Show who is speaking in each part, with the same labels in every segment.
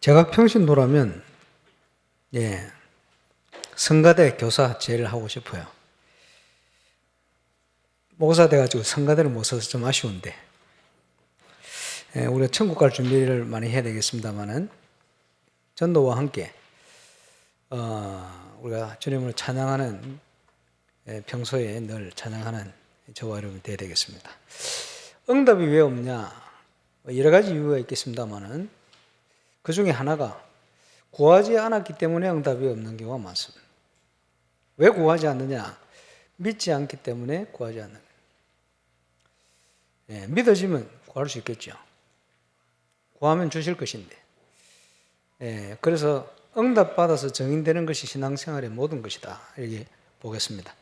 Speaker 1: 제가 평신도라면 성가대 교사 제일 하고 싶어요. 목사 돼가지고 성가대를 못 써서 좀 아쉬운데 우리가 천국 갈 준비를 많이 해야 되겠습니다만은 전도와 함께 우리가 주님을 찬양하는 평소에 늘 찬양하는 저와 여러분이 되어야 되겠습니다. 응답이 왜 없냐? 여러 가지 이유가 있겠습니다만은 그 중에 하나가 구하지 않았기 때문에 응답이 없는 경우가 많습니다. 왜 구하지 않느냐? 믿지 않기 때문에 구하지 않는 거예요. 믿어지면 구할 수 있겠죠. 구하면 주실 것인데. 그래서 응답받아서 정인되는 것이 신앙생활의 모든 것이다. 이렇게 보겠습니다.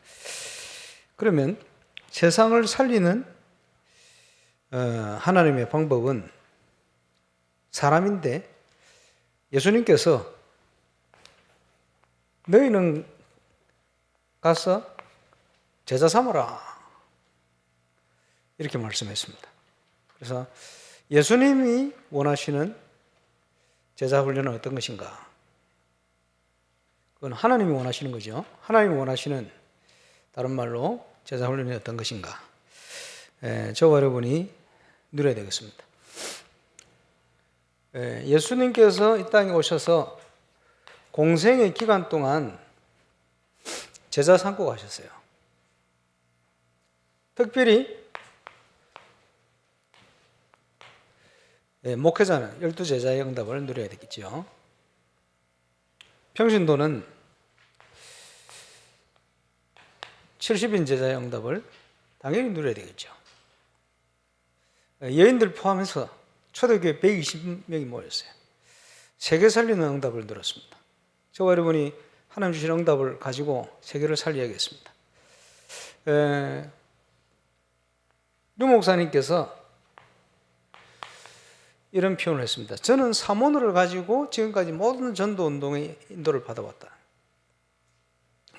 Speaker 1: 그러면 세상을 살리는 하나님의 방법은 사람인데 예수님께서 너희는 가서 제자 삼으라 이렇게 말씀했습니다. 그래서 예수님이 원하시는 제자 훈련은 어떤 것인가? 그건 하나님이 원하시는 거죠. 하나님이 원하시는 다른 말로 제자 훈련이 어떤 것인가? 저와 여러분이 누려야 되겠습니다. 예수님께서 이 땅에 오셔서 공생의 기간 동안 제자 삼고 가셨어요. 특별히 목회자는 12제자의 응답을 누려야 되겠죠. 평신도는 70인 제자의 응답을 당연히 누려야 되겠죠. 여인들 포함해서 초대교회 120명이 모였어요. 세계 살리는 응답을 누렸습니다. 저와 여러분이 하나님 주신 응답을 가지고 세계를 살려야겠습니다. 류 목사님께서 이런 표현을 했습니다. 저는 사모노를 가지고 지금까지 모든 전도 운동의 인도를 받아왔다.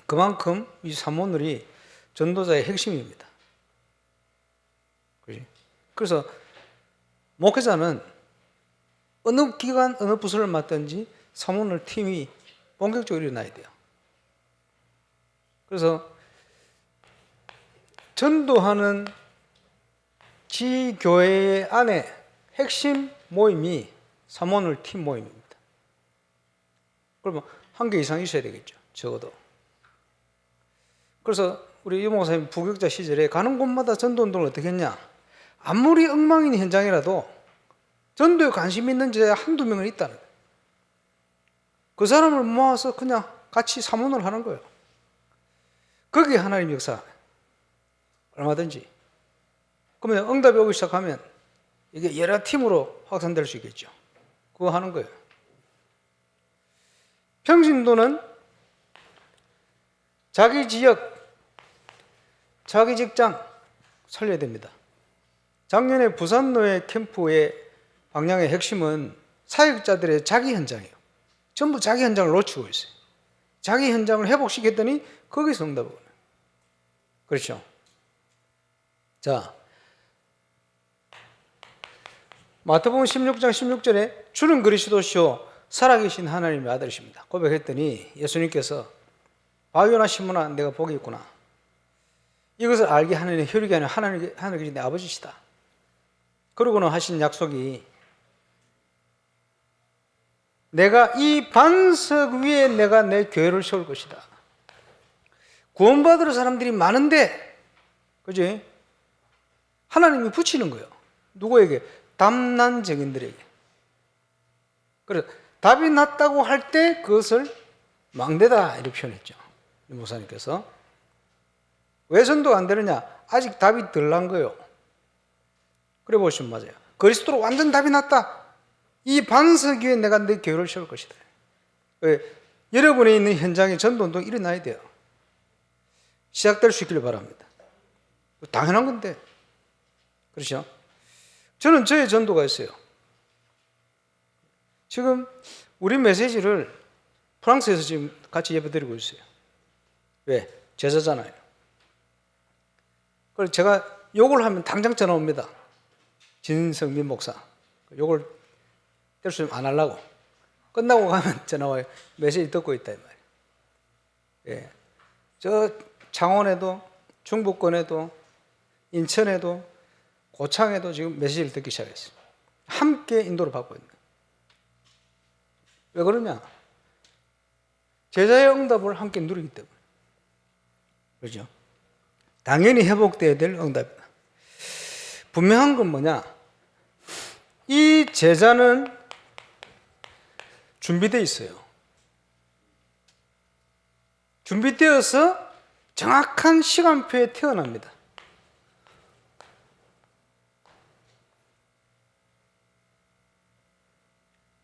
Speaker 1: 그만큼 이 사모놀이 전도자의 핵심입니다. 그래서 목회자는 어느 기관, 어느 부서를 맡든지 사모놀 팀이 본격적으로 일어나야 돼요. 그래서 전도하는 지교회 안에 핵심 모임이 사모놀 팀 모임입니다. 그러면 한 개 이상 있어야 되겠죠. 적어도. 그래서 우리 유 목사님 부교육자 시절에 가는 곳마다 전도운동을 어떻게 했냐? 아무리 엉망인 현장이라도 전도에 관심 있는 자가 한두 명은 있다는 거예요. 그 사람을 모아서 그냥 같이 사모를 하는 거예요. 거기에 하나님 역사 얼마든지. 그러면 응답이 오기 시작하면 이게 여러 팀으로 확산될 수 있겠죠. 그거 하는 거예요. 평신도는 자기 지역, 자기 직장 살려야 됩니다. 작년에 부산노예 캠프의 방향의 핵심은 사역자들의 자기 현장이에요. 전부 자기 현장을 놓치고 있어요. 자기 현장을 회복시켰더니 거기서 응답을 오네요. 그렇죠? 자, 마태복음 16장 16절에 주는 그리스도시요 살아계신 하나님의 아들이십니다. 고백했더니 예수님께서 바요나 시몬아 내가 복이 있구나. 이것을 알게 하는 혈육이 아니라 하늘에 계신 내 아버지시다. 그러고는 하신 약속이 내가 이 반석 위에 내가 내 교회를 세울 것이다. 구원받을 사람들이 많은데 그지? 하나님이 붙이는 거예요. 누구에게? 답난 증인들에게. 그래서 답이 났다고 할 때 그것을 망대다 이렇게 표현했죠. 이 목사님께서. 왜 전도가 안 되느냐? 아직 답이 덜 난 거예요. 그래 보시면 맞아요. 그리스도로 완전 답이 났다. 이 반석 위에 내가 내 교회를 세울 것이다. 여러분이 있는 현장에 전도운동이 일어나야 돼요. 시작될 수 있기를 바랍니다. 당연한 건데. 그렇죠? 저는 저의 전도가 있어요. 지금 우리 메시지를 프랑스에서 지금 같이 예배드리고 있어요. 왜? 제자잖아요. 그래서 제가 욕을 하면 당장 전화 옵니다. 진성민 목사. 욕을 뗄 수 안 하려고. 끝나고 가면 전화 와요. 메시지 듣고 있다 이 말이에요. 예. 저 창원에도, 중부권에도, 인천에도, 고창에도 지금 메시지를 듣기 시작했어요. 함께 인도를 받고 있는 거예요. 왜 그러냐? 제자의 응답을 함께 누리기 때문에. 그렇죠? 당연히 회복돼야 될 응답이다. 분명한 건 뭐냐? 이 제자는 준비되어 있어요. 준비되어서 정확한 시간표에 태어납니다.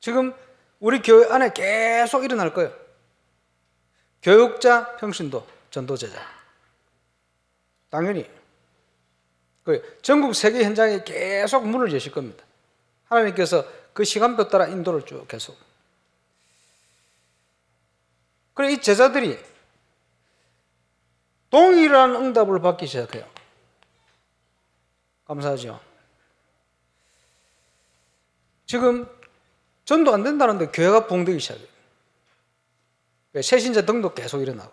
Speaker 1: 지금 우리 교회 안에 계속 일어날 거예요. 교육자, 평신도, 전도제자. 당연히 전국 세계 현장에 계속 문을 여실 겁니다. 하나님께서 그 시간표 따라 인도를 쭉 계속. 그래 이 제자들이 동일한 응답을 받기 시작해요. 감사하죠. 지금 전도 안 된다는데 교회가 부흥되기 시작해요. 새신자 등도 계속 일어나고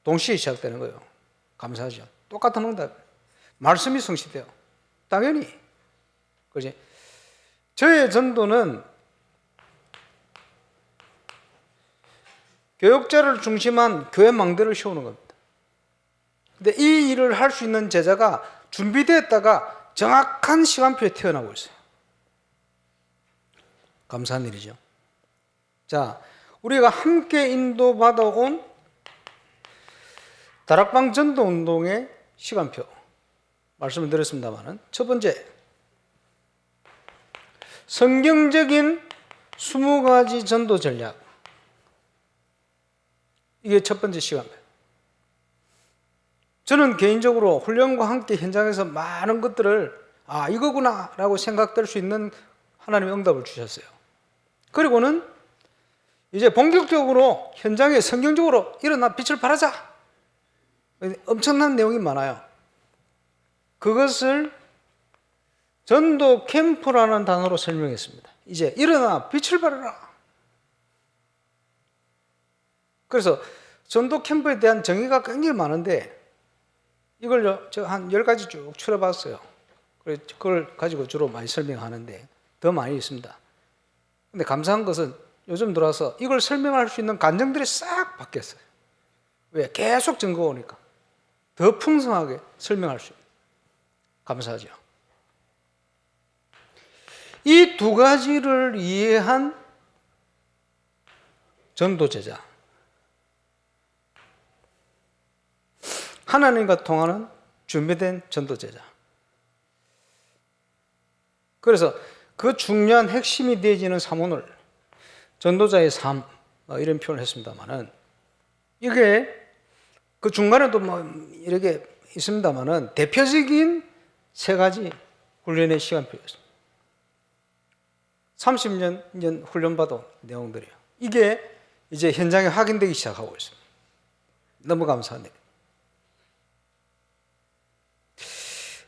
Speaker 1: 동시에 시작되는 거예요. 감사하죠. 똑같은 응답. 말씀이 성취돼요. 당연히. 그지? 저의 전도는 교육자를 중심한 교회 망대를 세우는 겁니다. 근데 이 일을 할 수 있는 제자가 준비되었다가 정확한 시간표에 태어나고 있어요. 감사한 일이죠. 자, 우리가 함께 인도받아온 다락방 전도 운동의 시간표 말씀을 드렸습니다만, 첫 번째, 성경적인 20가지 전도 전략. 이게 첫 번째 시간표. 저는 개인적으로 훈련과 함께 현장에서 많은 것들을 이거구나 라고 생각될 수 있는 하나님의 응답을 주셨어요. 그리고는 이제 본격적으로 현장에 성경적으로 일어나 빛을 발하자. 엄청난 내용이 많아요. 그것을 전도 캠프라는 단어로 설명했습니다. 이제 일어나 빛을 발하라. 그래서 전도 캠프에 대한 정의가 굉장히 많은데 이걸 제가 한 10가지 쭉 추려봤어요. 그걸 가지고 주로 많이 설명하는데 더 많이 있습니다. 근데 감사한 것은 요즘 들어와서 이걸 설명할 수 있는 간증들이 싹 바뀌었어요. 왜? 계속 증거가 오니까 더 풍성하게 설명할 수 있는. 감사하죠. 이 두 가지를 이해한 전도제자, 하나님과 통하는 준비된 전도제자. 그래서 그 중요한 핵심이 되어지는 사문을 전도자의 삶 이런 표현을 했습니다만은, 이게 그 중간에도 이렇게 있습니다만은 대표적인 3가지 훈련의 시간표였습니다. 30년 훈련받은 내용들이에요. 이게 이제 현장에 확인되기 시작하고 있습니다. 너무 감사하네요.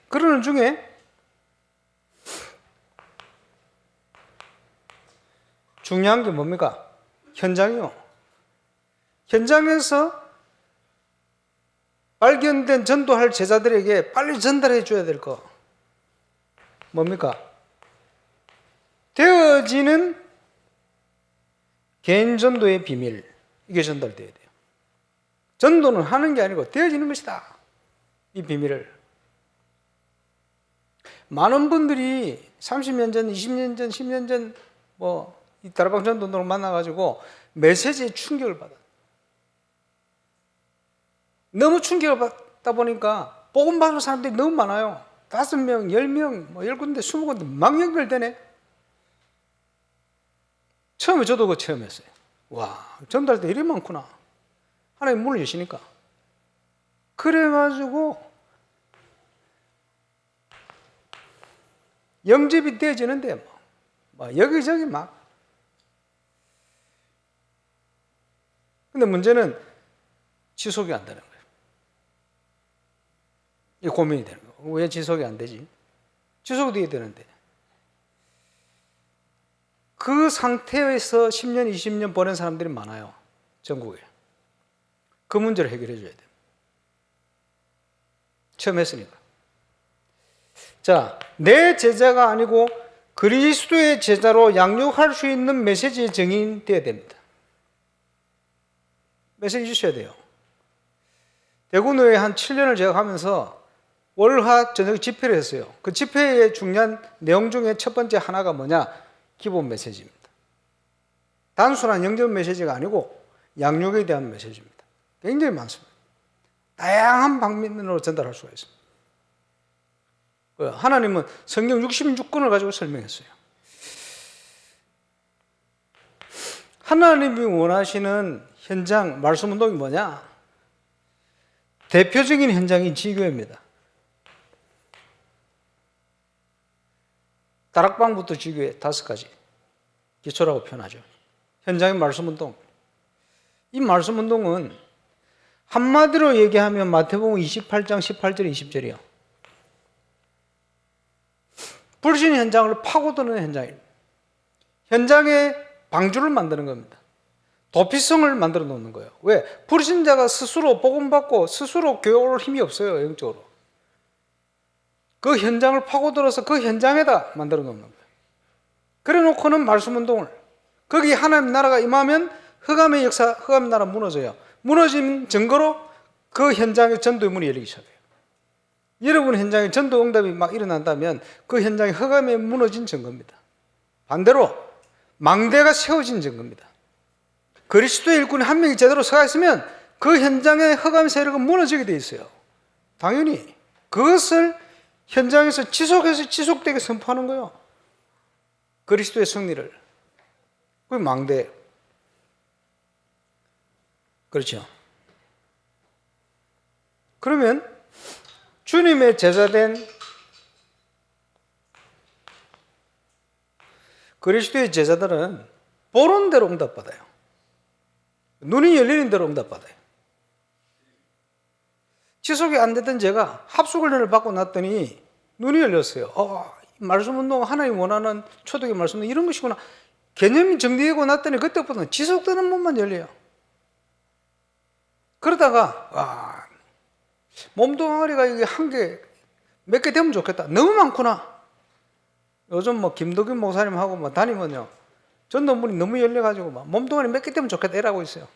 Speaker 1: 그러는 중에 중요한 게 뭡니까? 현장이요. 현장에서 발견된 전도할 제자들에게 빨리 전달해 줘야 될 거 뭡니까? 되어지는 개인 전도의 비밀, 이게 전달돼야 돼요. 전도는 하는 게 아니고 되어지는 것이다. 이 비밀을. 많은 분들이 30년 전, 20년 전, 10년 전 이 다락방 전도를 만나가지고 메시지에 충격을 받아요. 너무 충격을 받다 보니까 복음 받는 사람들이 너무 많아요. 5명, 10명, 10군데, 20군데 막 연결되네. 처음에 저도 그거 처음 했어요. 와, 전도할 때 이리 많구나. 하나님 문을 여시니까. 그래가지고 영접이 되어지는데 여기저기 막. 근데 문제는 지속이 안 되는 거예요. 이 고민이 되는 거예요. 왜 지속이 안 되지? 지속이 돼야 되는데. 그 상태에서 10년, 20년 보낸 사람들이 많아요. 전국에. 그 문제를 해결해 줘야 돼요. 처음 했으니까. 자, 내 제자가 아니고 그리스도의 제자로 양육할 수 있는 메시지의 정인이 되어야 됩니다. 메시지 주셔야 돼요. 대구노회 한 7년을 제가 하면서 월화 저녁 집회를 했어요. 그 집회의 중요한 내용 중에 첫 번째 하나가 뭐냐? 기본 메시지입니다. 단순한 영접 메시지가 아니고 양육에 대한 메시지입니다. 굉장히 많습니다. 다양한 방면으로 전달할 수가 있습니다. 하나님은 성경 66권을 가지고 설명했어요. 하나님이 원하시는 현장, 말씀 운동이 뭐냐? 대표적인 현장이 지교회입니다. 다락방부터 지교회 5가지 기초라고 표현하죠. 현장의 말씀 운동. 이 말씀 운동은 한마디로 얘기하면 마태복음 28장 18절 20절이요. 불신 현장을 파고드는 현장입니다. 현장에 방주를 만드는 겁니다. 도피성을 만들어 놓는 거예요. 왜? 불신자가 스스로 복음받고 스스로 교회 올 힘이 없어요. 영적으로. 그 현장을 파고들어서 그 현장에다 만들어 놓는 거예요. 그래 놓고는 말씀 운동을. 거기 하나님 나라가 임하면 흑암의 역사, 흑암의 나라 무너져요. 무너진 증거로 그 현장에 전도의 문이 열리기 시작해요. 여러분 현장에 전도 응답이 막 일어난다면 그 현장에 흑암이 무너진 증거입니다. 반대로 망대가 세워진 증거입니다. 그리스도의 일꾼이 한 명이 제대로 서가 있으면 그 현장에 흑암 세력은 무너지게 돼 있어요. 당연히 그것을 현장에서 지속해서 지속되게 선포하는 거예요. 그리스도의 승리를. 그게 망대. 그렇죠. 그러면 주님의 제자된 그리스도의 제자들은 보는 대로 응답받아요. 눈이 열리는 대로 응답받아요. 지속이 안 되던 제가 합숙훈련을 받고 났더니 눈이 열렸어요. 말씀 운동, 하나님 원하는 초대의 말씀 운동 이런 것이구나. 개념이 정리되고 났더니 그때부터는 지속되는 문만 열려요. 그러다가 몸뚱아리가 이게 몇 개 되면 좋겠다. 너무 많구나. 요즘 뭐 김덕균 목사님하고 뭐 다니면요, 전도문이 너무 열려가지고 막 몸뚱아리 몇 개 되면 좋겠다 이라고 있어요.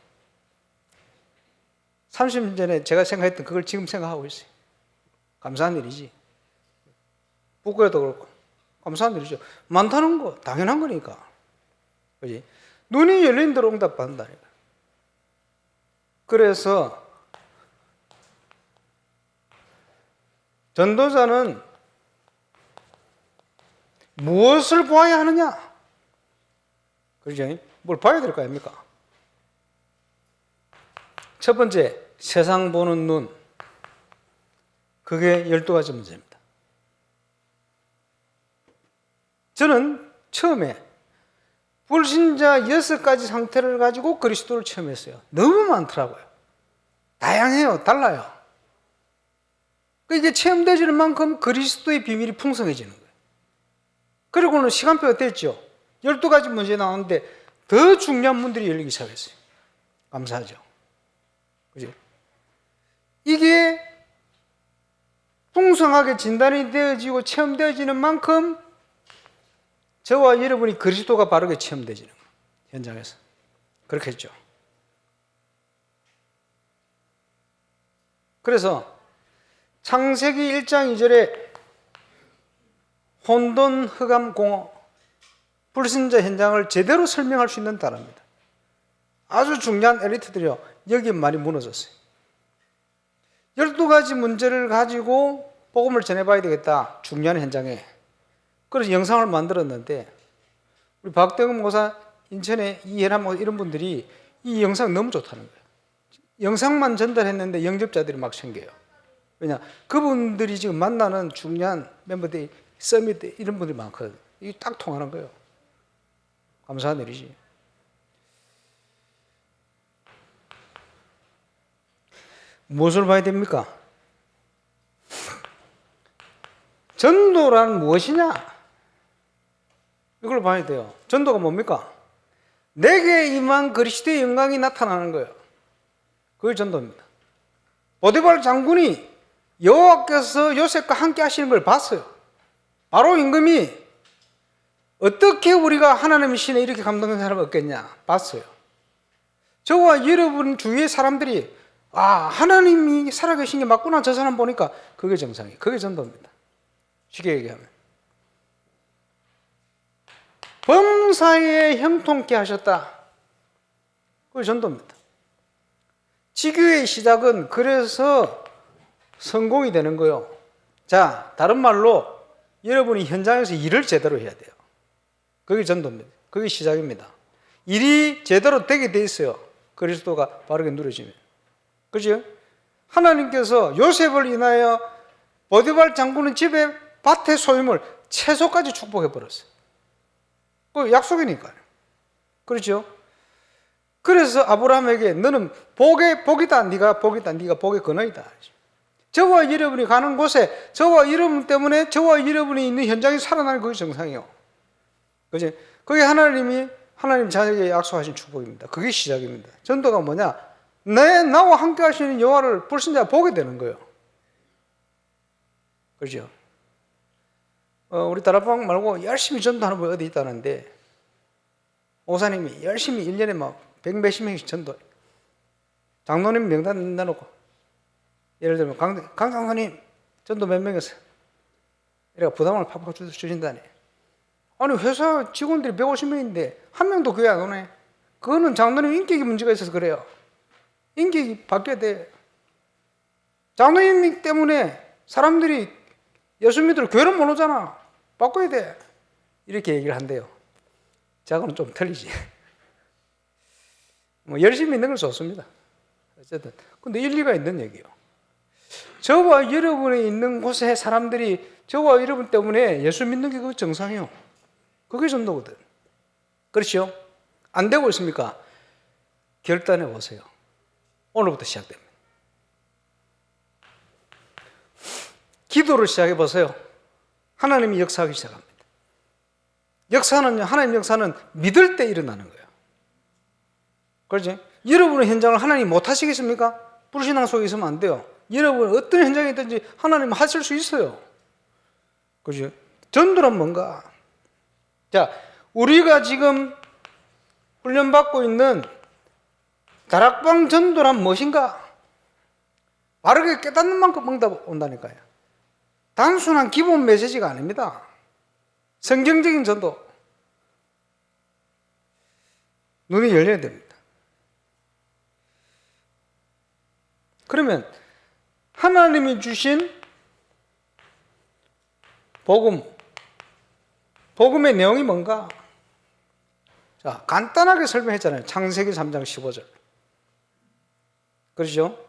Speaker 1: 30년 전에 제가 생각했던 그걸 지금 생각하고 있어요. 감사한 일이지. 부끄러도 그렇고 감사한 일이죠. 많다는 거 당연한 거니까. 그지? 눈이 열린 대로 응답받는다니까. 그래서 전도자는 무엇을 보아야 하느냐? 그렇죠? 뭘 봐야 될 거 아닙니까? 첫 번째, 세상 보는 눈. 그게 12가지 문제입니다. 저는 처음에 불신자 6가지 상태를 가지고 그리스도를 체험했어요. 너무 많더라고요. 다양해요. 달라요. 이게 체험되지는 만큼 그리스도의 비밀이 풍성해지는 거예요. 그리고는 시간표가 됐죠. 12가지 문제 나오는데 더 중요한 문들이 열리기 시작했어요. 감사하죠. 그죠? 이게 풍성하게 진단이 되어지고 체험되어지는 만큼 저와 여러분이 그리스도가 바르게 체험되지는 거예요. 현장에서. 그렇게 했죠. 그래서 창세기 1장 2절에 혼돈, 흑암, 공허, 불신자 현장을 제대로 설명할 수 있는 단어입니다. 아주 중요한 엘리트들이요, 여기 많이 무너졌어요. 12가지 문제를 가지고 복음을 전해봐야 되겠다. 중요한 현장에. 그래서 영상을 만들었는데 우리 박대금 목사, 인천의 이해람 목사 이런 분들이 이 영상 너무 좋다는 거예요. 영상만 전달했는데 영접자들이 막 생겨요. 왜냐? 그분들이 지금 만나는 중요한 멤버들이 서밋 이런 분들이 많거든요. 이게 딱 통하는 거예요. 감사한 일이지. 무엇을 봐야 됩니까? 전도란 무엇이냐? 이걸 봐야 돼요. 전도가 뭡니까? 내게 임한 그리스도의 영광이 나타나는 거예요. 그게 전도입니다. 보디발 장군이 여호와께서 요셉과 함께 하시는 걸 봤어요. 바로 임금이 어떻게 우리가 하나님의 신에 이렇게 감동된 사람이 없겠냐 봤어요. 저와 여러분 주위의 사람들이 하나님이 살아계신 게 맞구나 저 사람 보니까 그게 정상이에요. 그게 전도입니다. 쉽게 얘기하면 범사에 형통케 하셨다. 그게 전도입니다. 지교의 시작은 그래서 성공이 되는 거예요. 자, 다른 말로 여러분이 현장에서 일을 제대로 해야 돼요. 그게 전도입니다. 그게 시작입니다. 일이 제대로 되게 돼 있어요. 그리스도가 바르게 누려지면. 그죠? 하나님께서 요셉을 인하여 보디발 장군은 집에 밭의 소유물 채소까지 축복해 버렸어요. 그 약속이니까요. 그렇죠? 그래서 아브라함에게 너는 복이다. 네가 복이다. 네가 복의 근원이다. 저와 여러분이 가는 곳에 저와 여러분 때문에 저와 여러분이 있는 현장이 살아나는 그게 정상이에요. 그죠? 그게 하나님 자녀에게 약속하신 축복입니다. 그게 시작입니다. 전도가 뭐냐? 나와 함께 하시는 여호와를 불신자 보게 되는 거예요. 그렇죠? 우리 다락방 말고 열심히 전도하는 분이 어디 있다는데 오사님이 열심히 1년에 막 100몇십 명씩 전도 장로님 명단 내놓고 예를 들면 강 장로님 전도 몇 명이었어요. 이래가 부담을 팍팍 주신다네. 아니 회사 직원들이 150명인데 한 명도 교회 안 오네. 그거는 장로님 인격이 문제가 있어서 그래요. 인격이 바뀌어야 돼. 장로님 때문에 사람들이 예수 믿으러 교회를 못 오잖아. 바꿔야 돼. 이렇게 얘기를 한대요. 저하고는 좀 틀리지. 뭐 열심히 있는 건 좋습니다. 어쨌든 근데 일리가 있는 얘기예요. 저와 여러분이 있는 곳에 사람들이 저와 여러분 때문에 예수 믿는 게 그 정상이에요. 그게 전도거든. 그렇죠? 안 되고 있습니까? 결단해 보세요. 오늘부터 시작됩니다. 기도를 시작해 보세요. 하나님이 역사하기 시작합니다. 역사는요, 하나님 역사는 믿을 때 일어나는 거예요. 그렇지? 여러분의 현장을 하나님 못 하시겠습니까? 불신앙 속에 있으면 안 돼요. 여러분 어떤 현장에 있든지 하나님 하실 수 있어요. 그렇죠? 전도란 뭔가? 자, 우리가 지금 훈련받고 있는 다락방 전도란 무엇인가? 바르게 깨닫는 만큼 응답 온다니까요. 단순한 기본 메시지가 아닙니다. 성경적인 전도. 눈이 열려야 됩니다. 그러면 하나님이 주신 복음의 내용이 뭔가? 자, 간단하게 설명했잖아요. 창세기 3장 15절. 그렇죠?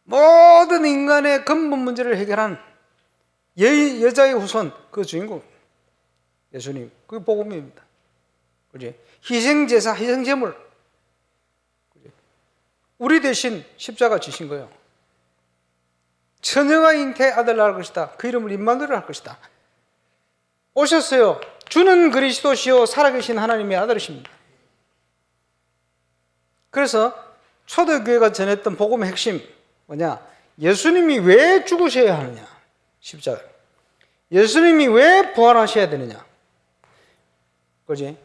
Speaker 1: 모든 인간의 근본 문제를 해결한 여자의 후손, 그 주인공 예수님, 그게 복음입니다. 그죠? 희생제사, 희생제물, 우리 대신 십자가 지신 거예요. 처녀가 잉태 아들 낳을 것이다. 그 이름을 임마누엘 할 것이다. 오셨어요. 주는 그리스도시요 살아계신 하나님의 아들이십니다. 그래서 초대교회가 전했던 복음의 핵심 뭐냐? 예수님이 왜 죽으셔야 하느냐? 십자가. 예수님이 왜 부활하셔야 되느냐? 그지?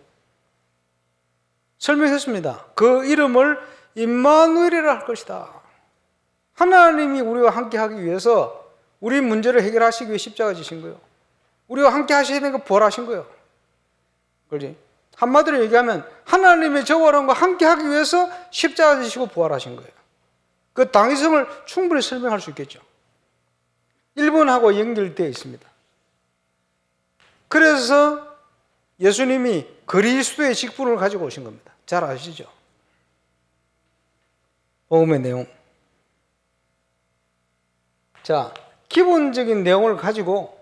Speaker 1: 설명했습니다. 그 이름을 임마누엘이라 할 것이다. 하나님이 우리와 함께 하기 위해서 우리 문제를 해결하시기 위해 십자가 지신 거예요. 우리와 함께 하셔야 되는 거 부활하신 거예요. 그지? 한마디로 얘기하면 하나님의 저와랑과 함께 하기 위해서 십자가 지시고 부활하신 거예요. 그 당위성을 충분히 설명할 수 있겠죠. 1번하고 연결되어 있습니다. 그래서 예수님이 그리스도의 직분을 가지고 오신 겁니다. 잘 아시죠? 복음의 내용. 자, 기본적인 내용을 가지고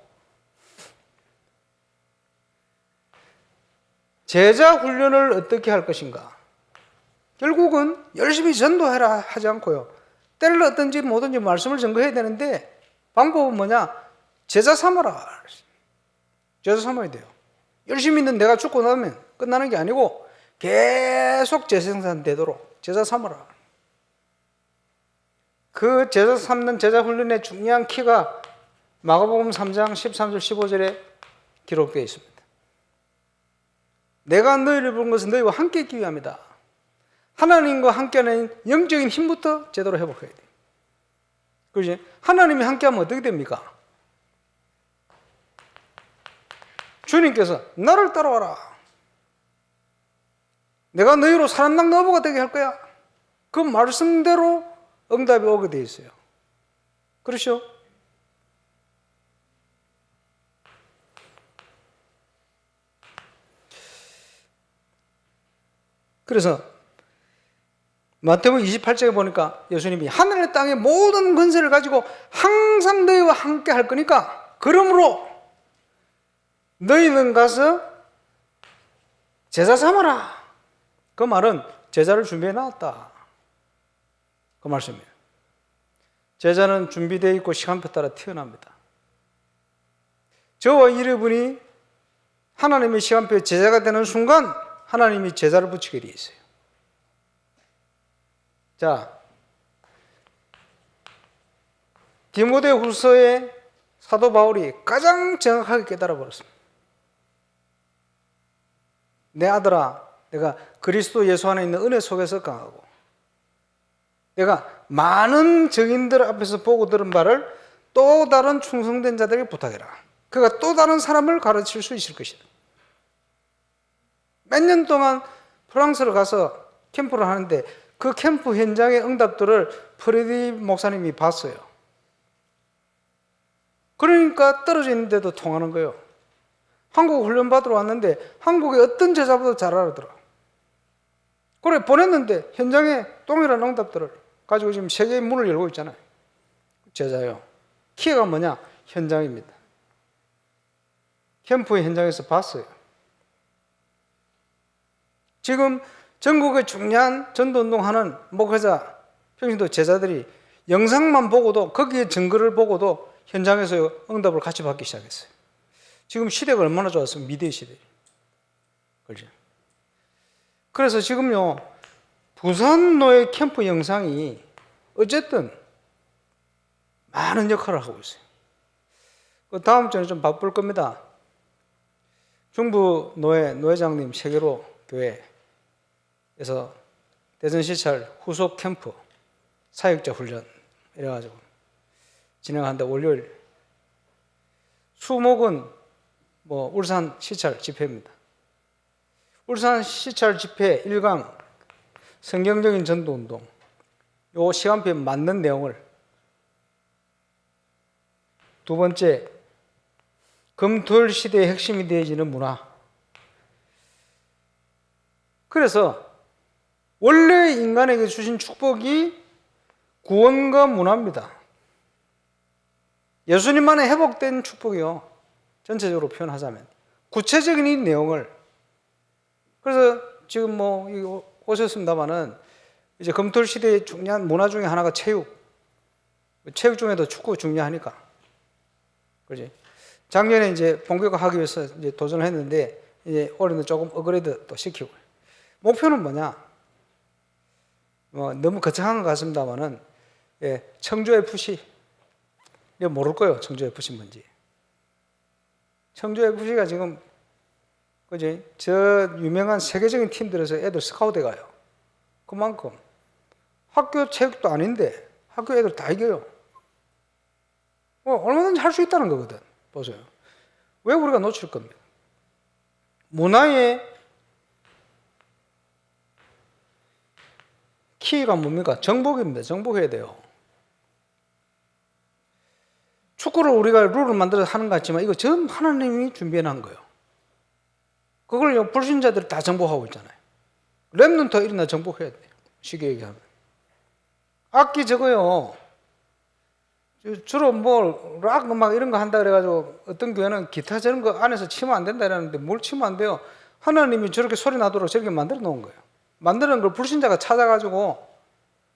Speaker 1: 제자 훈련을 어떻게 할 것인가? 결국은 열심히 전도해라 하지 않고요. 때를 얻든지 뭐든지 말씀을 전거해야 되는데 방법은 뭐냐? 제자 삼아라. 제자 삼아야 돼요. 열심히 있는 내가 죽고 나면 끝나는 게 아니고 계속 재생산되도록 제자 삼으라. 그 제자 삼는 제자 훈련의 중요한 키가 마가복음 3장 13절 15절에 기록되어 있습니다. 내가 너희를 부른 것은 너희와 함께 있기 위함이다. 하나님과 함께하는 영적인 힘부터 제대로 회복해야 돼요. 그렇지? 하나님이 함께하면 어떻게 됩니까? 주님께서 나를 따라와라. 내가 너희로 사람당 너보가 되게 할 거야. 그 말씀대로 응답이 오게 돼 있어요. 그렇죠? 그래서 마태복음 28장에 보니까 예수님이 하늘의 땅의 모든 권세를 가지고 항상 너희와 함께 할 거니까 그러므로 너희는 가서 제자 삼아라. 그 말은 제자를 준비해 놨다. 그 말씀이에요. 제자는 준비되어 있고 시간표 따라 태어납니다. 저와 여러분이 하나님의 시간표에 제자가 되는 순간 하나님이 제자를 붙이게 되어 있어요. 자, 디모데후서에 사도 바울이 가장 정확하게 깨달아 버렸습니다. 내 아들아, 내가 그리스도 예수 안에 있는 은혜 속에서 강하고 내가 많은 증인들 앞에서 보고 들은 바를 또 다른 충성된 자들에게 부탁해라. 그가 또 다른 사람을 가르칠 수 있을 것이다. 몇 년 동안 프랑스를 가서 캠프를 하는데 그 캠프 현장의 응답들을 프레디 목사님이 봤어요. 그러니까 떨어져 있는데도 통하는 거예요. 한국 훈련 받으러 왔는데 한국의 어떤 제자보다 잘 알아들어. 그래 보냈는데 현장에 동일한 응답들을 가지고 지금 세계의 문을 열고 있잖아요. 제자요. 키가 뭐냐? 현장입니다. 캠프의 현장에서 봤어요. 지금 전국의 중요한 전도운동하는 목회자, 평신도 제자들이 영상만 보고도 거기에 증거를 보고도 현장에서 응답을 같이 받기 시작했어요. 지금 시대가 얼마나 좋았으면 미디어 시대. 그렇죠? 그래서 지금요 부산 노예 캠프 영상이 어쨌든 많은 역할을 하고 있어요. 다음 주에 좀 바쁠 겁니다. 중부 노회장님 세계로 교회에서 대전시찰 후속 캠프 사역자 훈련 이래가지고 진행하는데 월요일 수목은 울산 시찰 집회입니다. 울산 시찰 집회 1강 성경적인 전도운동 요 시간표에 맞는 내용을 두 번째 금토일 시대의 핵심이 되어지는 문화. 그래서 원래 인간에게 주신 축복이 구원과 문화입니다. 예수님만의 회복된 축복이요. 전체적으로 표현하자면 구체적인 이 내용을 그래서 지금 오셨습니다마는 이제 금토일 시대의 중요한 문화 중에 하나가 체육 중에도 축구 중요하니까. 그렇지? 작년에 이제 본격화하기 위해서 이제 도전을 했는데 이제 올해는 조금 업그레이드 또 시키고. 목표는 뭐냐? 너무 거창한 것 같습니다만은 청주 FC 모를 거예요. 청주 FC 뭔지. 청주 FC가 지금 그지? 저 유명한 세계적인 팀들에서 애들 스카우트에 가요. 그만큼 학교 체육도 아닌데 학교 애들 다 이겨요. 얼마든지 할 수 있다는 거거든. 보세요. 왜 우리가 놓칠 겁니까? 문화의 키가 뭡니까? 정복입니다. 정복해야 돼요. 축구를 우리가 룰을 만들어서 하는 것 같지만 이거 전부 하나님이 준비해 놓은 거예요. 그걸 불신자들이 다 정복하고 있잖아요. 랩넌트 일이나 정복해야 돼요. 쉽게 얘기하면. 악기 저거요. 주로 락 음악 이런 거 한다 그래가지고 어떤 교회는 기타 저런 거 안에서 치면 안 된다 이러는데 뭘 치면 안 돼요. 하나님이 저렇게 소리 나도록 저렇게 만들어 놓은 거예요. 만드는 걸 불신자가 찾아가지고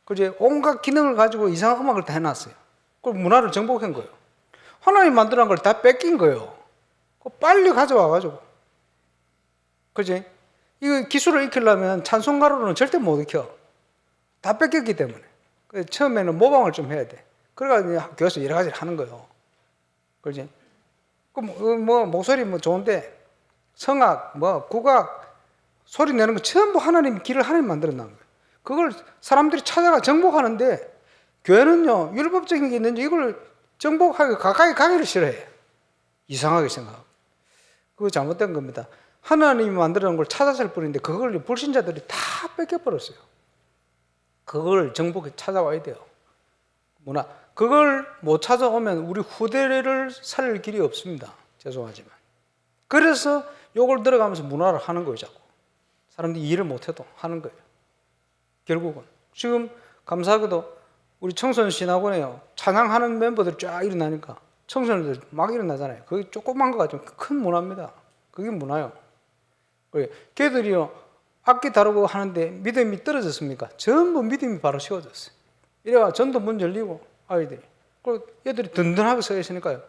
Speaker 1: 그제 온갖 기능을 가지고 이상한 음악을 다 해놨어요. 그걸 문화를 정복한 거예요. 하나님 만들어놓은 걸 다 뺏긴 거예요. 빨리 가져와가지고 그지? 이거 기술을 익히려면 찬송가로는 절대 못 익혀. 다 뺏겼기 때문에. 그래서 처음에는 모방을 좀 해야 돼. 그래가지고 교회에서 여러 가지를 하는 거예요. 그지? 뭐 목소리 뭐 좋은데 성악, 뭐 국악, 소리 내는 거 전부 하나님 길을 하나님 만들어 놓은 거예요. 그걸 사람들이 찾아가 정복하는데 교회는요 율법적인 게 있는지 이걸 정복하기 가까이 가기를 싫어해. 이상하게 생각하고. 그거 잘못된 겁니다. 하나님이 만들어 놓은 걸 찾아서 할 뿐인데 그걸 불신자들이 다 뺏겨버렸어요. 그걸 정복해 찾아와야 돼요. 문화. 그걸 못 찾아오면 우리 후대를 살릴 길이 없습니다. 죄송하지만. 그래서 요걸 들어가면서 문화를 하는 거예요, 자꾸. 사람들이 이해를 못해도 하는 거예요. 결국은. 지금 감사하게도 우리 청소년 신학원에요. 찬양하는 멤버들 쫙 일어나니까 청소년들 막 일어나잖아요. 그게 조그만 거 같지만 큰 문화입니다. 그게 문화요. 걔들이요, 악기 다루고 하는데 믿음이 떨어졌습니까? 전부 믿음이 바로 세워졌어요. 이래가 전도 문 열리고 아이들이. 그리고 얘들이 든든하게 서 있으니까요.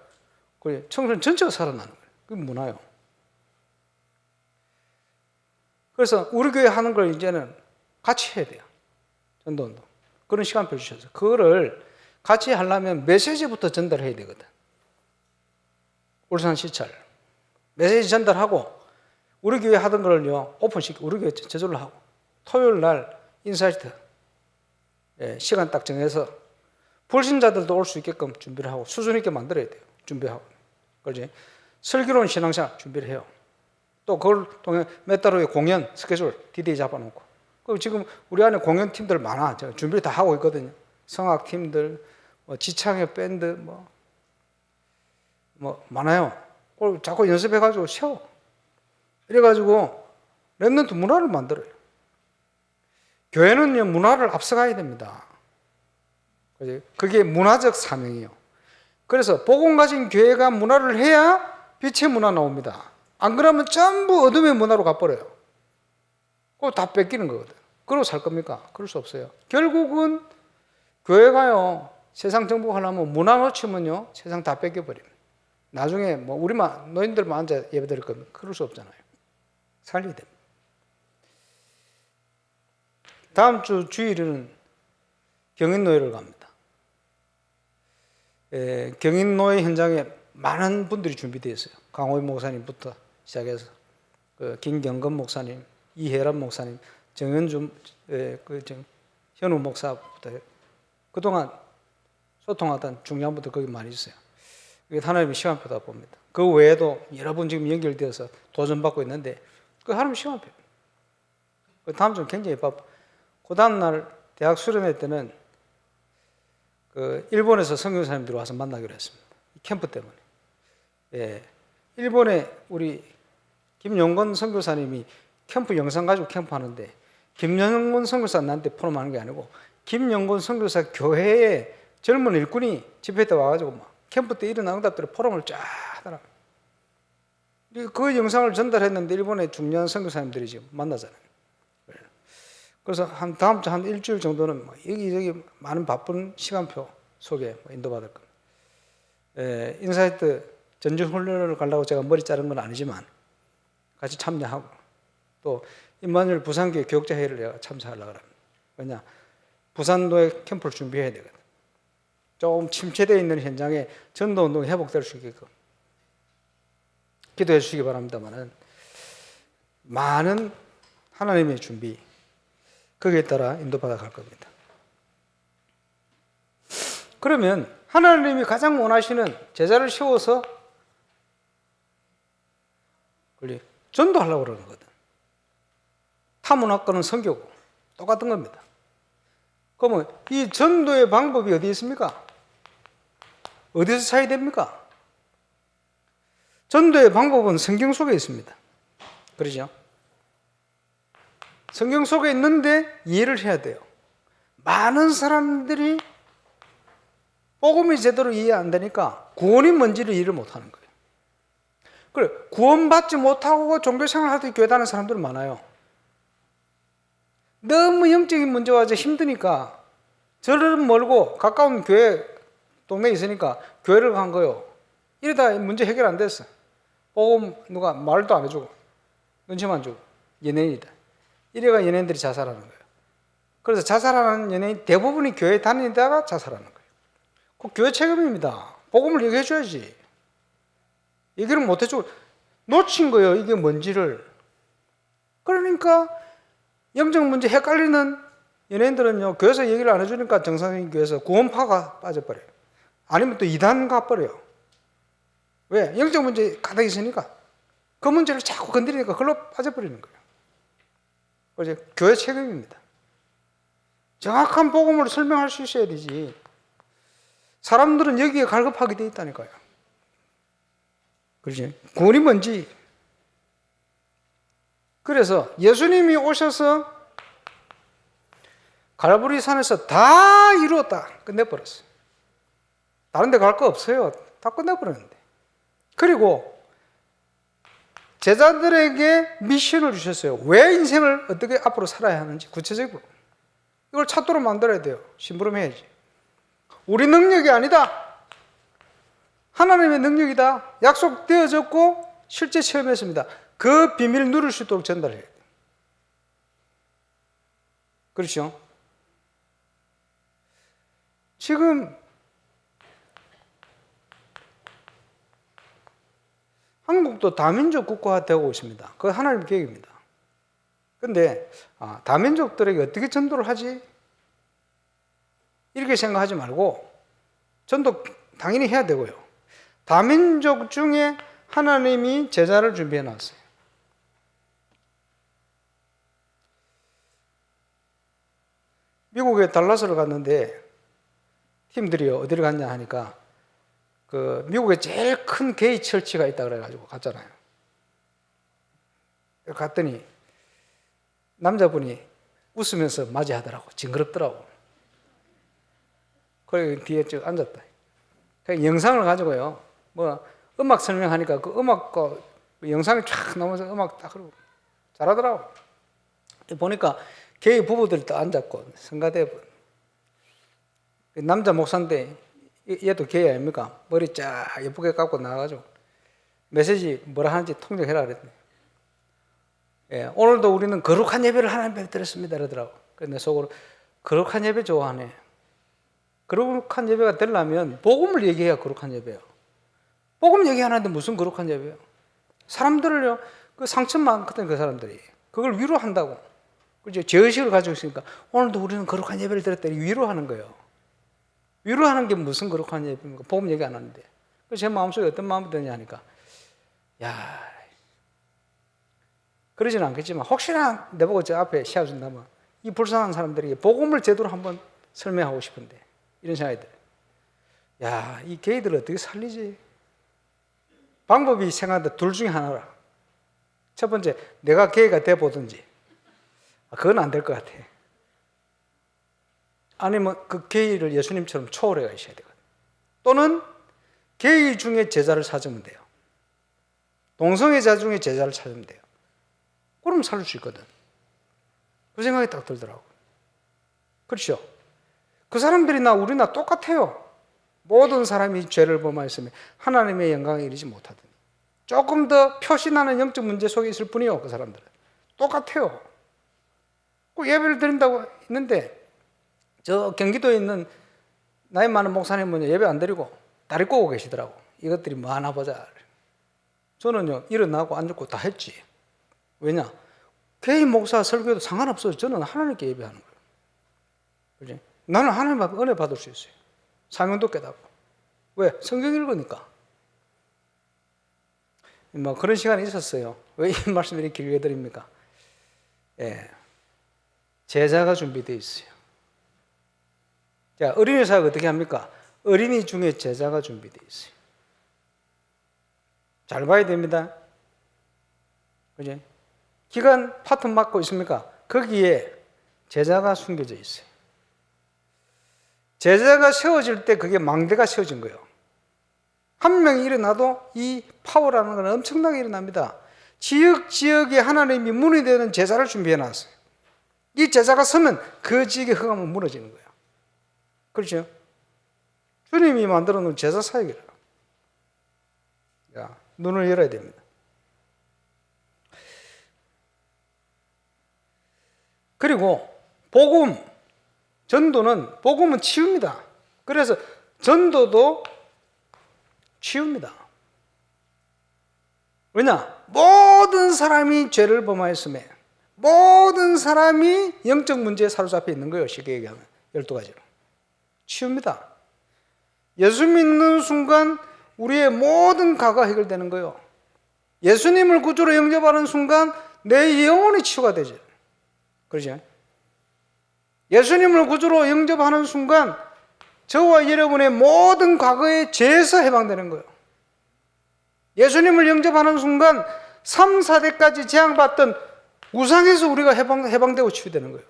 Speaker 1: 청소년 전체가 살아나는 거예요. 그게 문화요. 그래서 우리 교회 하는 걸 이제는 같이 해야 돼요. 전도운동. 그런 시간표 주셔서. 그거를 같이 하려면 메시지부터 전달해야 되거든. 울산 시찰. 메시지 전달하고 우리 교회 하던 걸요, 오픈시키고 우리 교회 저절로 하고 토요일 날 인사이트 시간 딱 정해서 불신자들도 올 수 있게끔 준비를 하고 수준 있게 만들어야 돼요. 준비하고. 그렇지? 슬기로운 신앙생활 준비를 해요. 또 그걸 통해 몇 달 후에 공연 스케줄 디데이 잡아놓고. 그리고 지금 우리 안에 공연팀들 많아. 제가 준비를 다 하고 있거든요. 성악팀들, 뭐 지창의 밴드, 뭐 많아요. 그걸 자꾸 연습해가지고 쉬어. 이래가지고 랩런트 문화를 만들어요. 교회는요 문화를 앞서가야 됩니다. 그게 문화적 사명이에요. 그래서 복음 가진 교회가 문화를 해야 빛의 문화 나옵니다. 안 그러면 전부 어둠의 문화로 가버려요. 그거 다 뺏기는 거거든. 그러고 살 겁니까? 그럴 수 없어요. 결국은 교회가요 세상 정복하려면 문화 놓치면요 세상 다 뺏겨버립니다. 나중에 뭐 우리만 너희들만 앉아 예배 드릴 거면 그럴 수 없잖아요. 살려야 됩니다. 다음 주 주일에는 경인노예를 갑니다. 경인노예 현장에 많은 분들이 준비되어 있어요. 강호희 목사님부터 시작해서 김경건 목사님, 이혜란 목사님, 정현준 현우 목사부터 그동안 소통하던 중요한 분들 거기 많이 있어요. 이게 하나님의 시간표다 봅니다. 그 외에도 여러분 지금 연결되어서 도전받고 있는데 그 하나님의 시간표. 다음 주는 굉장히 바빠. 그 다음날 대학 수련회 때는 일본에서 선교사님들이 와서 만나기로 했습니다. 캠프 때문에. 일본에 우리 김용건 선교사님이 캠프 영상 가지고 캠프 하는데 김용건 선교사 나한테 포럼하는 게 아니고 김용건 선교사 교회에 젊은 일꾼이 집회 때 와가지고 막 캠프 때 일어난 응답들을 포럼을 쫙 하더라고요. 그 영상을 전달했는데 일본의 중요한 선교사님들이 지금 만나잖아요. 그래서 다음 주 한 일주일 정도는 여기저기 많은 바쁜 시간표 속에 인도받을 겁니다. 인사이트 전주 훈련을 가려고 제가 머리 자른 건 아니지만 같이 참여하고 또 임마누엘 부산교회 교육자 회의를 내가 참석하려고 합니다. 왜냐? 부산도에 캠프를 준비해야 되거든. 조금 침체되어 있는 현장에 전도운동이 회복될 수 있게끔 기도해 주시기 바랍니다만은 많은 하나님의 준비 거기에 따라 인도받아 갈 겁니다. 그러면 하나님이 가장 원하시는 제자를 세워서 전도하려고 그러는 거거든. 타문학과는 선교고 똑같은 겁니다. 그러면 이 전도의 방법이 어디 있습니까? 어디서 찾아야 됩니까? 전도의 방법은 성경 속에 있습니다. 그러죠? 성경 속에 있는데 이해를 해야 돼요. 많은 사람들이 복음이 제대로 이해 안 되니까 구원이 뭔지를 이해를 못하는 거예요. 그래, 구원받지 못하고 종교생활 할 때 교회 다니는 사람들은 많아요. 너무 영적인 문제가 힘드니까 저를 멀고 가까운 교회 동네에 있으니까 교회를 간 거예요. 이러다 문제 해결 안 됐어. 복음 누가 말도 안 해주고. 눈치만 주고 연예인이다. 이래가 연예인들이 자살하는 거예요. 그래서 자살하는 연예인 대부분이 교회 다니다가 자살하는 거예요. 그 교회 책임입니다. 복음을 얘기해 줘야지. 얘기를 못 해주고 놓친 거예요. 이게 뭔지를. 그러니까 영적 문제 헷갈리는 연예인들은요, 교회에서 얘기를 안 해주니까 정상적인 교회에서 구원파가 빠져버려요. 아니면 또 이단 가버려요. 왜? 영적 문제 가득 있으니까. 그 문제를 자꾸 건드리니까 그걸로 빠져버리는 거예요. 그래서 교회 책임입니다. 정확한 복음을 설명할 수 있어야 되지. 사람들은 여기에 갈급하게 돼 있다니까요. 그렇지? 구원이 뭔지. 그래서 예수님이 오셔서 갈보리 산에서 다 이루었다. 끝내버렸어요. 다른 데 갈 거 없어요. 다 끝내버렸는데. 그리고 제자들에게 미션을 주셨어요. 왜 인생을 어떻게 앞으로 살아야 하는지 구체적으로. 이걸 찾도록 만들어야 돼요. 심부름해야지. 우리 능력이 아니다. 하나님의 능력이다. 약속되어졌고 실제 체험했습니다. 그 비밀을 누릴 수 있도록 전달해야 돼요. 그렇죠? 지금 한국도 다민족 국가가 되고 있습니다. 그건 하나님의 계획입니다. 근데 다민족들에게 어떻게 전도를 하지? 이렇게 생각하지 말고 전도 당연히 해야 되고요. 다민족 중에 하나님이 제자를 준비해 놨어요. 미국에 달라스를 갔는데 팀들이 어디를 갔냐 하니까 그 미국에 제일 큰 게이 철치가 있다 그래가지고 갔잖아요. 갔더니 남자분이 웃으면서 맞이하더라고. 징그럽더라고. 그래 뒤에 쭉 앉았다. 영상을 가지고요. 뭐 음악 설명하니까 그 음악과 영상이 쫙 나오면서 음악 딱 그러고 잘하더라고. 보니까 게이 부부들이 또 앉았고 성가대 남자 목사인데 얘도 게이 아닙니까? 머리 쫙 예쁘게 깎고 나와가지고 메시지 뭐라 하는지 통역해라 그랬더니 예, 오늘도 우리는 거룩한 예배를 하나님 드렸습니다 그러더라고. 그래서 내 속으로 거룩한 예배 좋아하네. 거룩한 예배가 되려면 복음을 얘기해야 거룩한 예배예요. 복음 얘기하는데 무슨 거룩한 예배예요? 사람들을요, 그 상처 많거든 그 사람들이. 그걸 위로한다고. 그죠? 죄의식을 가지고 있으니까 오늘도 우리는 거룩한 예배를 드렸다 위로하는 거예요. 위로하는 게 무슨 거룩한 예배입니까? 복음 얘기 안 하는데. 그래서 제 마음속에 어떤 마음이 드냐 하니까 야, 그러진 않겠지만 혹시나 내보고 저 앞에 세워준다면 이 불쌍한 사람들에게 복음을 제대로 한번 설명하고 싶은데 이런 생각이 들어요. 야, 이 게이들을 어떻게 살리지? 방법이 생각하는데 둘 중에 하나라. 첫 번째, 내가 게이가 돼보든지. 그건 안 될 것 같아. 아니면 그 게이를 예수님처럼 초월해 가셔야 되거든. 또는 게이 중에 제자를 찾으면 돼요. 동성애자 중에 제자를 찾으면 돼요. 그럼 살릴 수 있거든. 그 생각이 딱 들더라고. 그렇죠? 그 사람들이나 우리나 똑같아요. 모든 사람이 죄를 범하였으면 하나님의 영광에 이르지 못하더니 조금 더 표시나는 영적 문제 속에 있을 뿐이요. 그 사람들은 똑같아요. 그 예배를 드린다고 했는데 저 경기도에 있는 나이 많은 목사님은 예배 안 드리고 다리 꼬고 계시더라고. 이것들이 뭐 하나 보자. 저는요 일어나고 앉고 다 했지. 왜냐? 개인 목사 설교도 상관없어요. 저는 하나님께 예배하는 거예요. 그렇지? 나는 하나님 앞에 은혜 받을 수 있어요. 사명도 깨닫고. 왜? 성경 읽으니까. 뭐 그런 시간이 있었어요. 왜 이 말씀을 이렇게 길게 드립니까? 예. 제자가 준비되어 있어요. 자, 어린이 사역 어떻게 합니까? 어린이 중에 제자가 준비되어 있어요. 잘 봐야 됩니다. 그지? 기간 파트 맡고 있습니까? 거기에 제자가 숨겨져 있어요. 제자가 세워질 때 그게 망대가 세워진 거예요. 한 명이 일어나도 이 파워라는 건 엄청나게 일어납니다. 지역에 하나님이 문이 되는 제자를 준비해 놨어요. 이 제자가 서면 그 지역의 흑암은 무너지는 거예요. 그렇죠? 주님이 만들어 놓은 제자 사역이라. 야, 눈을 열어야 됩니다. 그리고 복음, 전도는, 복음은 치유입니다. 그래서 전도도 치유입니다. 왜냐? 모든 사람이 죄를 범하였음에 모든 사람이 영적 문제에 사로잡혀 있는 거예요. 쉽게 얘기하면 12가지로. 치유입니다. 예수 믿는 순간 우리의 모든 과거가 해결되는 거예요. 예수님을 구주로 영접하는 순간 내 영혼이 치유가 되죠. 그렇죠? 예수님을 구주로 영접하는 순간 저와 여러분의 모든 과거의 죄에서 해방되는 거예요. 예수님을 영접하는 순간 3, 4대까지 재앙받던 우상에서 우리가 해방되고 치유되는 거예요.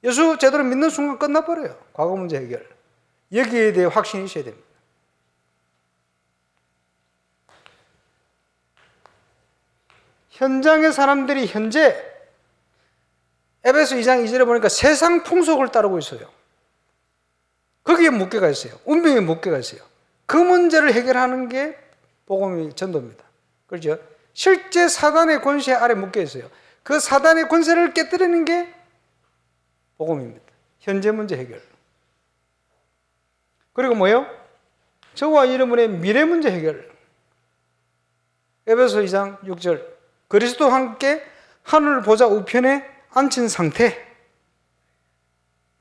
Speaker 1: 예수 제대로 믿는 순간 끝나버려요. 과거 문제 해결. 여기에 대해 확신이 있어야 됩니다. 현장의 사람들이 현재 에베소 2장 2절에 보니까 세상 풍속을 따르고 있어요. 거기에 묶여가 있어요. 운명에 묶여가 있어요. 그 문제를 해결하는 게 복음의 전도입니다. 그렇죠? 실제 사단의 권세 아래 묶여 있어요. 그 사단의 권세를 깨뜨리는 게 복음입니다. 현재 문제 해결. 그리고 뭐예요? 저와 여러분의 미래 문제 해결. 에베소 2장 6절. 그리스도와 함께 하늘 보좌 우편에 앉힌 상태.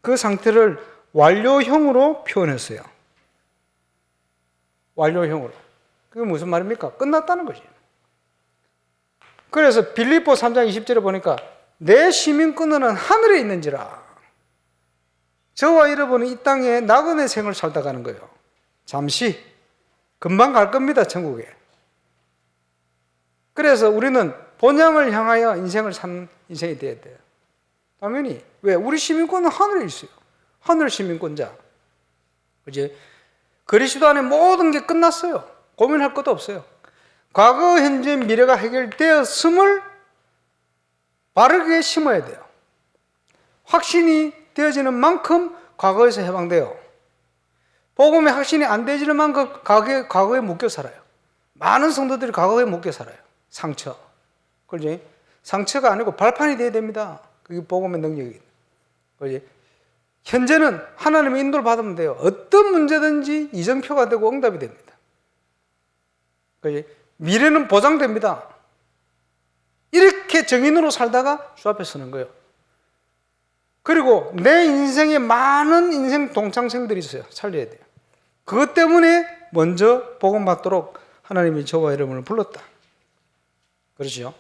Speaker 1: 그 상태를 완료형으로 표현했어요. 완료형으로. 그게 무슨 말입니까? 끝났다는 거지. 그래서 빌립보 3장 20절에 보니까 내 시민권은 하늘에 있는지라. 저와 여러분은 이 땅에 나그네 생을 살다 가는 거예요. 잠시. 금방 갈 겁니다, 천국에. 그래서 우리는 본향을 향하여 인생을 사는 인생이 되어야 돼요. 당연히. 왜? 우리 시민권은 하늘에 있어요. 하늘 시민권자. 그지? 그리스도 안에 모든 게 끝났어요. 고민할 것도 없어요. 과거, 현재, 미래가 해결되었음을 바르게 심어야 돼요. 확신이 되어지는 만큼 과거에서 해방돼요. 복음의 확신이 안 되어지는 만큼 과거에 묶여 살아요. 많은 성도들이 과거에 묶여 살아요. 상처. 그렇지? 상처가 아니고 발판이 되어야 됩니다. 그게 복음의 능력이에요. 그렇지? 현재는 하나님의 인도를 받으면 돼요. 어떤 문제든지 이정표가 되고 응답이 됩니다. 그렇지? 미래는 보장됩니다. 이렇게 정인으로 살다가 주 앞에 서는 거예요. 그리고 내 인생에 많은 인생 동창생들이 있어요. 살려야 돼요. 그것 때문에 먼저 복음 받도록 하나님이 저와 여러분을 불렀다. 그렇죠?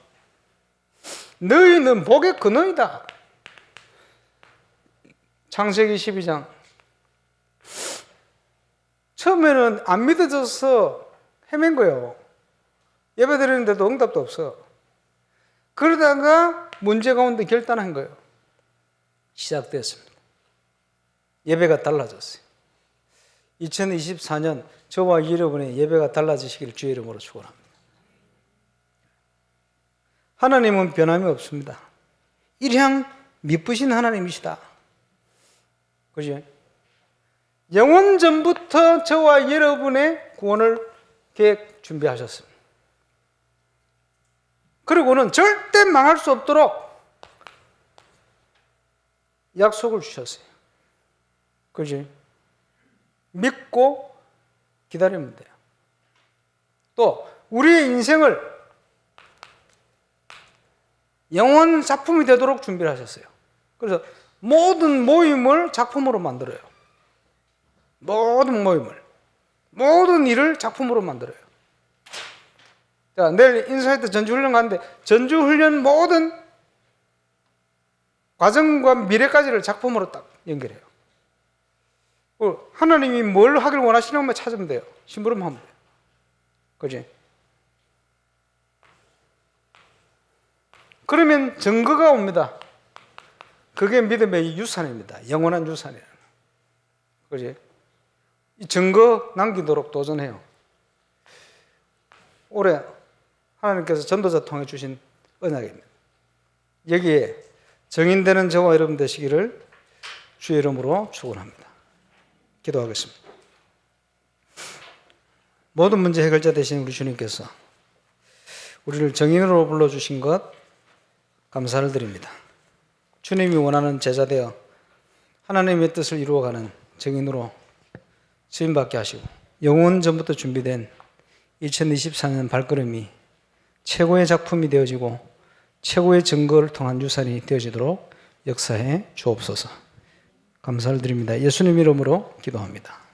Speaker 1: 너희는 복의 근원이다. 창세기 12장. 처음에는 안 믿어져서 헤맨 거예요. 예배 드리는데도 응답도 없어. 그러다가 문제 가운데 결단한 거예요. 시작되었습니다. 예배가 달라졌어요. 2024년 저와 여러분의 예배가 달라지시길 주의 이름으로 축원합니다. 하나님은 변함이 없습니다. 일향 미쁘신 하나님이시다. 그죠? 영원 전부터 저와 여러분의 구원을 계획 준비하셨습니다. 그리고는 절대 망할 수 없도록 약속을 주셨어요. 그죠? 믿고 기다리면 돼요. 또 우리의 인생을 영원 작품이 되도록 준비를 하셨어요. 그래서 모든 모임을 작품으로 만들어요. 모든 모임을. 모든 일을 작품으로 만들어요. 자, 내일 인사이트 전주훈련 가는데 전주훈련 모든 과정과 미래까지를 작품으로 딱 연결해요. 하나님이 뭘 하길 원하시는 것만 찾으면 돼요. 심부름하면 돼요. 그지? 그러면 증거가 옵니다. 그게 믿음의 유산입니다. 영원한 유산이에요. 그지? 이 증거 남기도록 도전해요. 올해 하나님께서 전도자 통해 주신 언약입니다. 여기에 정인되는 저와 여러분 되시기를 주의 이름으로 축원합니다. 기도하겠습니다. 모든 문제 해결자 되신 우리 주님께서 우리를 정인으로 불러주신 것 감사를 드립니다. 주님이 원하는 제자 되어 하나님의 뜻을 이루어가는 증인으로 쓰임받게 하시고 영원 전부터 준비된 2024년 발걸음이 최고의 작품이 되어지고 최고의 증거를 통한 유산이 되어지도록 역사해 주옵소서. 감사를 드립니다. 예수님 이름으로 기도합니다.